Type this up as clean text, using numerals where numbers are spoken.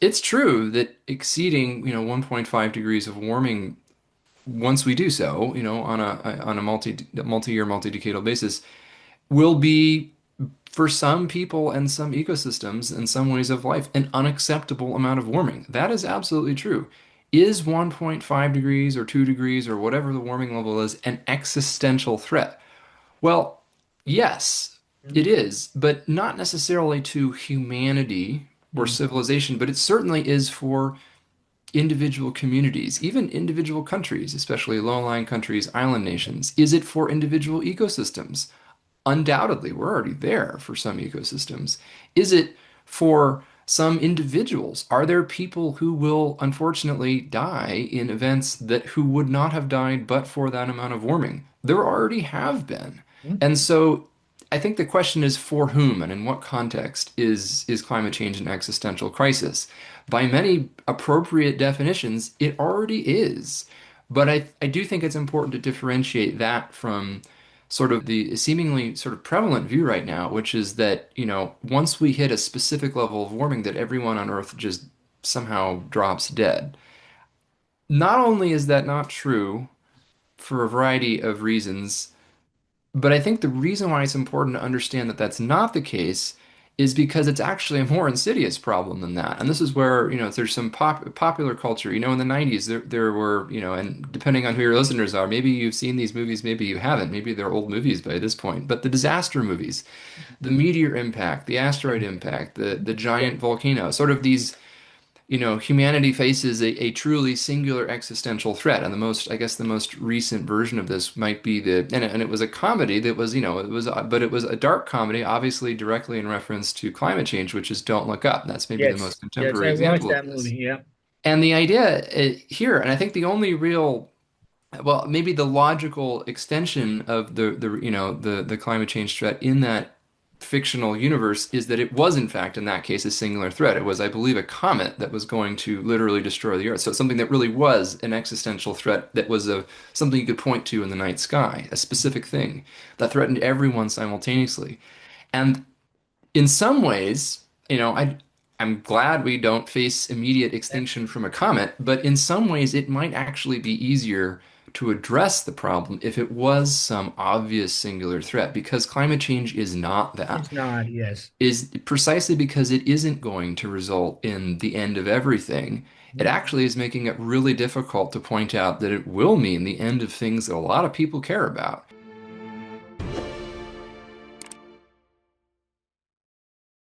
it's true that exceeding, 1.5 degrees of warming once we do so, on a multi-year, multi-decadal basis, will be for some people and some ecosystems and some ways of life an unacceptable amount of warming. That is absolutely true. Is 1.5 degrees or 2 degrees or whatever the warming level is an existential threat? Well, yes, it is, but not necessarily to humanity or Mm. civilization, but it certainly is for individual communities, even individual countries, especially low-lying countries, island nations. Is it for individual ecosystems? Undoubtedly, we're already there for some ecosystems. Is it for some individuals? Are there people who will unfortunately die in events that who would not have died but for that amount of warming? There already have been. Mm. And so I think the question is for whom and in what context is climate change an existential crisis? By many appropriate definitions, it already is. But I do think it's important to differentiate that from sort of the seemingly sort of prevalent view right now, which is that, once we hit a specific level of warming, that everyone on Earth just somehow drops dead. Not only is that not true for a variety of reasons, but I think the reason why it's important to understand that that's not the case is because it's actually a more insidious problem than that. And this is where, there's some popular culture. In the 90s, there were, and depending on who your listeners are, maybe you've seen these movies, maybe you haven't. Maybe they're old movies by this point. But the disaster movies, the meteor impact, the asteroid Yeah. impact, the Yeah. giant volcano, sort of these humanity faces a truly singular existential threat. And I guess the most recent version of this might be and it was a comedy that was, but it was a dark comedy, obviously directly in reference to climate change, which is Don't Look Up. That's maybe the Yes. most Yes, contemporary I watched example of that this. movie. Yeah. And the idea here, and I think the only real well, maybe the logical extension of the climate change threat in that fictional universe is that it was in fact in that case a singular threat. It was, I believe, a comet that was going to literally destroy the Earth. So it's something that really was an existential threat that was a something you could point to in the night sky, a specific thing that threatened everyone simultaneously. And in some ways, I'm glad we don't face immediate Yeah. extinction from a comet, but in some ways it might actually be easier to address the problem if it was some obvious singular threat, because climate change is not that. It's not. Yes. Is precisely because it isn't going to result in the end of everything. It Mhm. actually is making it really difficult to point out that it will mean the end of things that a lot of people care about.